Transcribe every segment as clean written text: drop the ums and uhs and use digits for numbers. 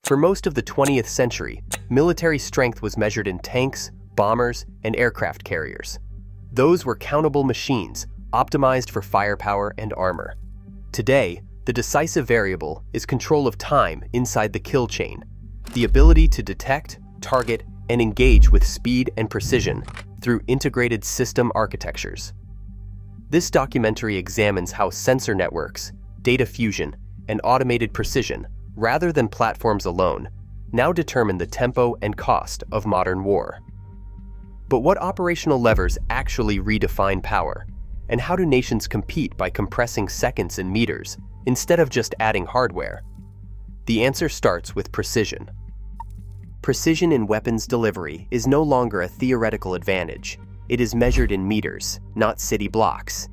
For most of the 20th century, military strength was measured in tanks, bombers, and aircraft carriers. Those were countable machines, optimized for firepower and armor. Today, the decisive variable is control of time inside the kill chain, the ability to detect, target, and engage with speed and precision through integrated system architectures. This documentary examines how sensor networks, data fusion, and automated precision, rather than platforms alone, now determine the tempo and cost of modern war. But what operational levers actually redefine power? And how do nations compete by compressing seconds and meters instead of just adding hardware? The answer starts with precision. Precision in weapons delivery is no longer a theoretical advantage. It is measured in meters, not city blocks.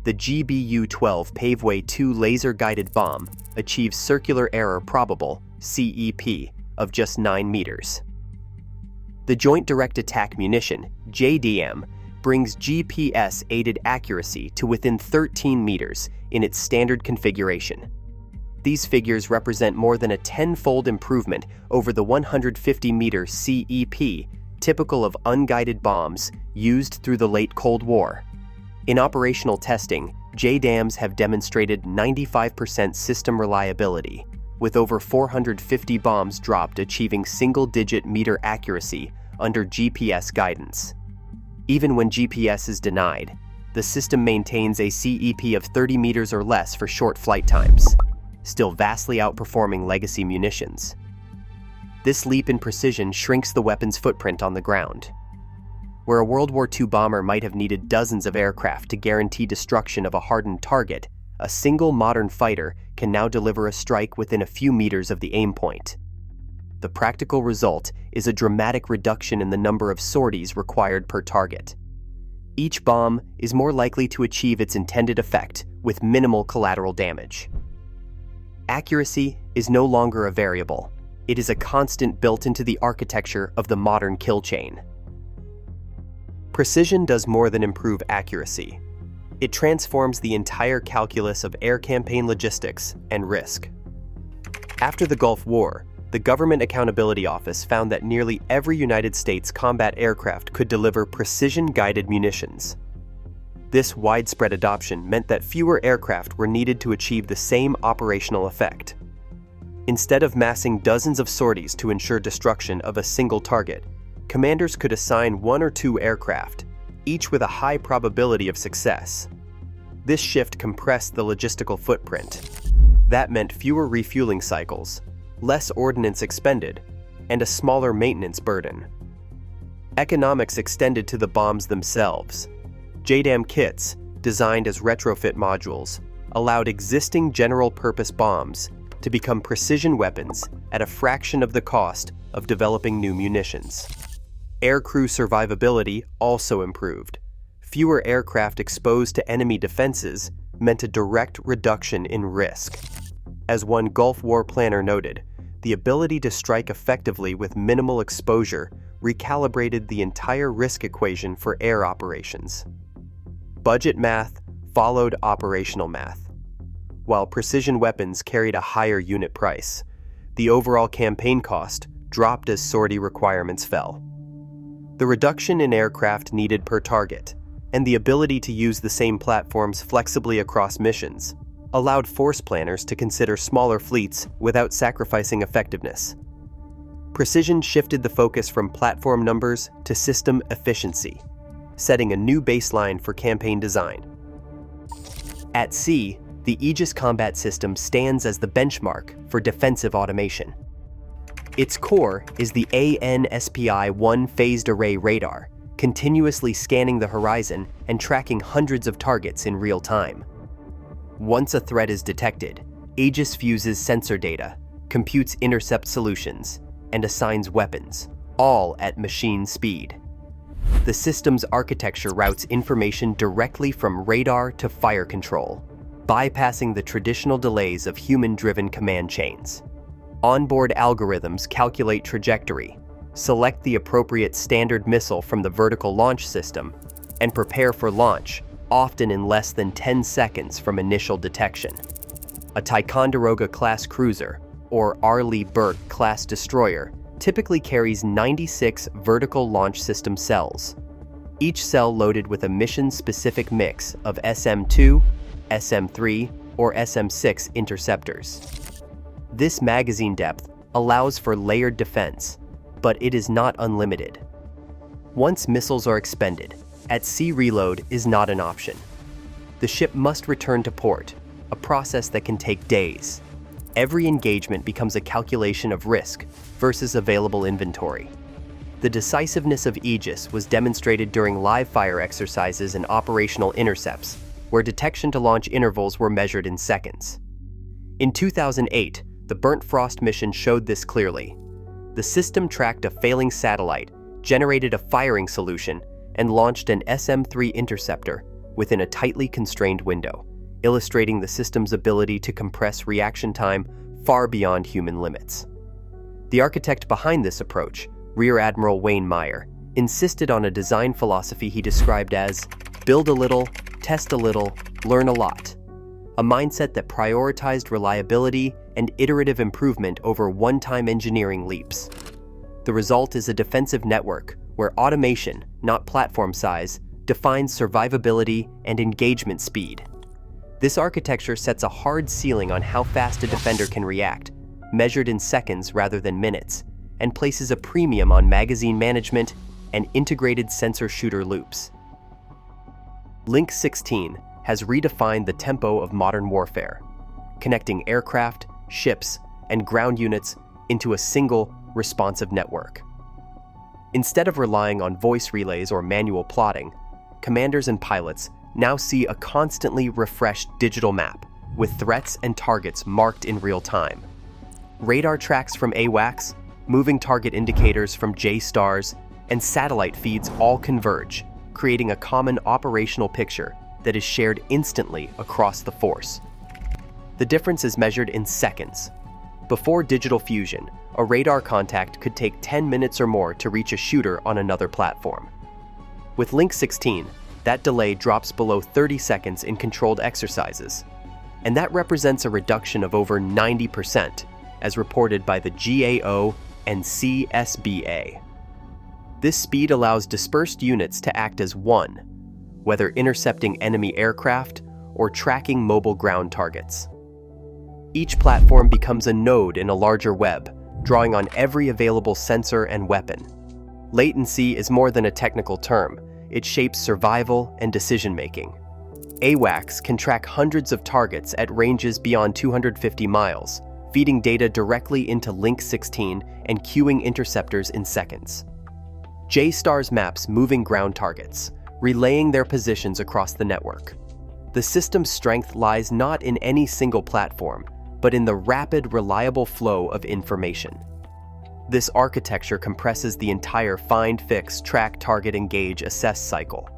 The GBU-12 Paveway 2 laser-guided bomb achieves circular error probable, CEP, of just 9 meters. The Joint Direct Attack Munition, JDAM, brings GPS-aided accuracy to within 13 meters in its standard configuration. These figures represent more than a 10-fold improvement over the 150-meter CEP typical of unguided bombs used through the late Cold War. In operational testing, JDAMs have demonstrated 95% system reliability, with over 450 bombs dropped achieving single-digit meter accuracy under GPS guidance. Even when GPS is denied, the system maintains a CEP of 30 meters or less for short flight times, still vastly outperforming legacy munitions. This leap in precision shrinks the weapon's footprint on the ground. Where a World War II bomber might have needed dozens of aircraft to guarantee destruction of a hardened target, a single modern fighter can now deliver a strike within a few meters of the aim point. The practical result is a dramatic reduction in the number of sorties required per target. Each bomb is more likely to achieve its intended effect with minimal collateral damage. Accuracy is no longer a variable. It is a constant built into the architecture of the modern kill chain. Precision does more than improve accuracy. It transforms the entire calculus of air campaign logistics and risk. After the Gulf War, the Government Accountability Office found that nearly every United States combat aircraft could deliver precision-guided munitions. This widespread adoption meant that fewer aircraft were needed to achieve the same operational effect. Instead of massing dozens of sorties to ensure destruction of a single target, commanders could assign 1 or 2 aircraft, each with a high probability of success. This shift compressed the logistical footprint. That meant fewer refueling cycles, less ordnance expended, and a smaller maintenance burden. Economics extended to the bombs themselves. JDAM kits, designed as retrofit modules, allowed existing general-purpose bombs to become precision weapons at a fraction of the cost of developing new munitions. Aircrew survivability also improved. Fewer aircraft exposed to enemy defenses meant a direct reduction in risk. As one Gulf War planner noted, the ability to strike effectively with minimal exposure recalibrated the entire risk equation for air operations. Budget math followed operational math. While precision weapons carried a higher unit price, the overall campaign cost dropped as sortie requirements fell. The reduction in aircraft needed per target, and the ability to use the same platforms flexibly across missions, allowed force planners to consider smaller fleets without sacrificing effectiveness. Precision shifted the focus from platform numbers to system efficiency, setting a new baseline for campaign design. At sea, the Aegis combat system stands as the benchmark for defensive automation. Its core is the ANSPI-1 phased array radar, continuously scanning the horizon and tracking hundreds of targets in real time. Once a threat is detected, Aegis fuses sensor data, computes intercept solutions, and assigns weapons, all at machine speed. The system's architecture routes information directly from radar to fire control, bypassing the traditional delays of human-driven command chains. Onboard algorithms calculate trajectory, select the appropriate standard missile from the vertical launch system, and prepare for launch, often in less than 10 seconds from initial detection. A Ticonderoga-class cruiser, or Arleigh Burke-class destroyer, typically carries 96 vertical launch system cells, each cell loaded with a mission-specific mix of SM-2, SM-3, or SM-6 interceptors. This magazine depth allows for layered defense, but it is not unlimited. Once missiles are expended, at-sea reload is not an option. The ship must return to port, a process that can take days. Every engagement becomes a calculation of risk versus available inventory. The decisiveness of Aegis was demonstrated during live fire exercises and operational intercepts, where detection-to-launch intervals were measured in seconds. In 2008, the Burnt Frost mission showed this clearly. The system tracked a failing satellite, generated a firing solution, and launched an SM-3 interceptor within a tightly constrained window, illustrating the system's ability to compress reaction time far beyond human limits. The architect behind this approach, Rear Admiral Wayne Meyer, insisted on a design philosophy he described as build a little, test a little, learn a lot, a mindset that prioritized reliability and iterative improvement over one-time engineering leaps. The result is a defensive network where automation, not platform size, defines survivability and engagement speed. This architecture sets a hard ceiling on how fast a defender can react, measured in seconds rather than minutes, and places a premium on magazine management and integrated sensor shooter loops. Link 16 has redefined the tempo of modern warfare, connecting aircraft, ships, and ground units into a single, responsive network. Instead of relying on voice relays or manual plotting, commanders and pilots now see a constantly refreshed digital map with threats and targets marked in real time. Radar tracks from AWACS, moving target indicators from JSTARS, and satellite feeds all converge, creating a common operational picture that is shared instantly across the force. The difference is measured in seconds. Before digital fusion, a radar contact could take 10 minutes or more to reach a shooter on another platform. With Link 16, that delay drops below 30 seconds in controlled exercises, and that represents a reduction of over 90%, as reported by the GAO and CSBA. This speed allows dispersed units to act as one, whether intercepting enemy aircraft or tracking mobile ground targets. Each platform becomes a node in a larger web, drawing on every available sensor and weapon. Latency is more than a technical term. It shapes survival and decision-making. AWACS can track hundreds of targets at ranges beyond 250 miles, feeding data directly into Link 16 and queuing interceptors in seconds. JSTARS maps moving ground targets, relaying their positions across the network. The system's strength lies not in any single platform, but in the rapid, reliable flow of information. This architecture compresses the entire find, fix, track, target, engage, assess cycle.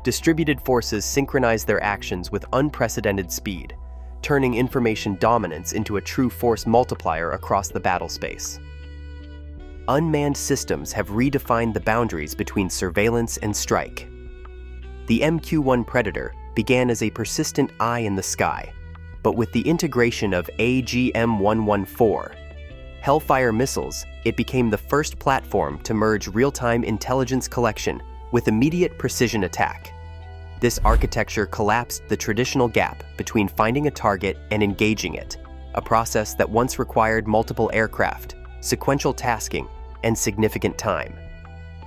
Distributed forces synchronize their actions with unprecedented speed, turning information dominance into a true force multiplier across the battle space. Unmanned systems have redefined the boundaries between surveillance and strike. The MQ-1 Predator began as a persistent eye in the sky, but with the integration of AGM-114, Hellfire missiles, it became the first platform to merge real-time intelligence collection with immediate precision attack. This architecture collapsed the traditional gap between finding a target and engaging it, a process that once required multiple aircraft, sequential tasking, and significant time.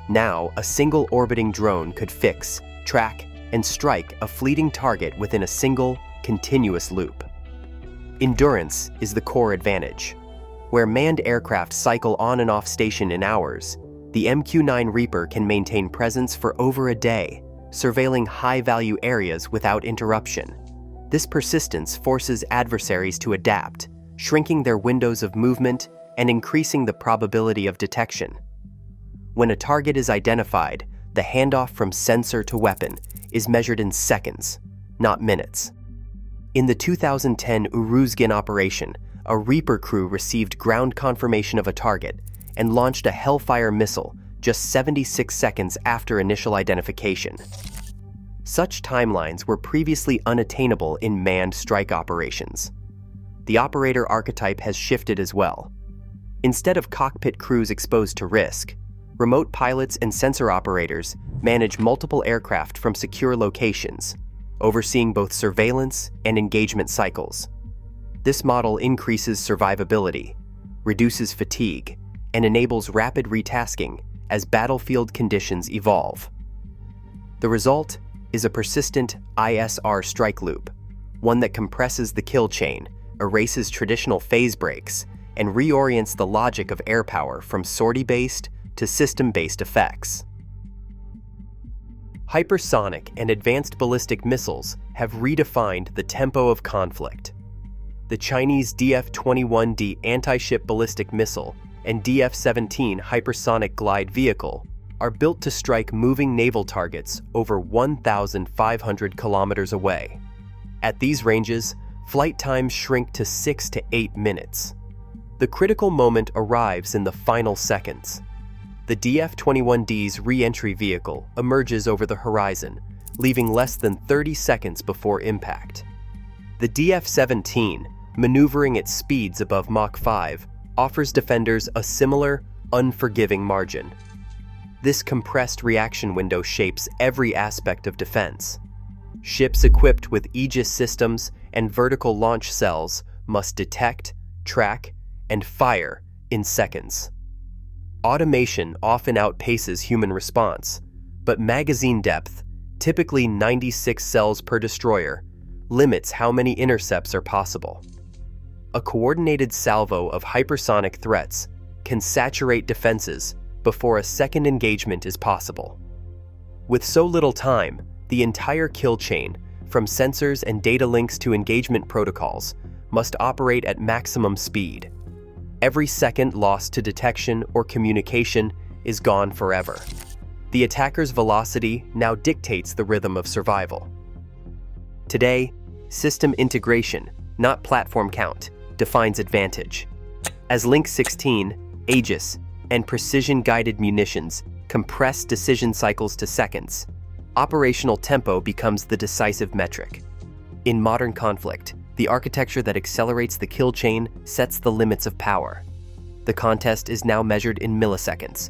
Now, a single orbiting drone could fix, track, and strike a fleeting target within a single, continuous loop. Endurance is the core advantage. Where manned aircraft cycle on and off station in hours, the MQ-9 Reaper can maintain presence for over a day, surveilling high-value areas without interruption. This persistence forces adversaries to adapt, shrinking their windows of movement and increasing the probability of detection. When a target is identified, the handoff from sensor to weapon is measured in seconds, not minutes. In the 2010 Uruzgan operation, a Reaper crew received ground confirmation of a target and launched a Hellfire missile just 76 seconds after initial identification. Such timelines were previously unattainable in manned strike operations. the operator archetype has shifted as well. Instead of cockpit crews exposed to risk, remote pilots and sensor operators manage multiple aircraft from secure locations, overseeing both surveillance and engagement cycles. This model increases survivability, reduces fatigue, and enables rapid retasking as battlefield conditions evolve. The result is a persistent ISR-strike loop, one that compresses the kill chain, erases traditional phase breaks, and reorients the logic of air power from sortie-based to system-based effects. Hypersonic and advanced ballistic missiles have redefined the tempo of conflict. The Chinese DF-21D anti-ship ballistic missile and DF-17 hypersonic glide vehicle are built to strike moving naval targets over 1,500 kilometers away. At these ranges, flight times shrink to 6 to 8 minutes. The critical moment arrives in the final seconds. The DF-21D's re-entry vehicle emerges over the horizon, leaving less than 30 seconds before impact. The DF-17, maneuvering at speeds above Mach 5, offers defenders a similar, unforgiving margin. This compressed reaction window shapes every aspect of defense. Ships equipped with Aegis systems and vertical launch cells must detect, track, and fire in seconds. Automation often outpaces human response, but magazine depth, typically 96 cells per destroyer, limits how many intercepts are possible. A coordinated salvo of hypersonic threats can saturate defenses before a second engagement is possible. With so little time, the entire kill chain, from sensors and data links to engagement protocols, must operate at maximum speed. Every second lost to detection or communication is gone forever. The attacker's velocity now dictates the rhythm of survival. Today, system integration, not platform count, defines advantage. As Link 16, Aegis, and precision-guided munitions compress decision cycles to seconds, operational tempo becomes the decisive metric. In modern conflict, the architecture that accelerates the kill chain sets the limits of power. The contest is now measured in milliseconds,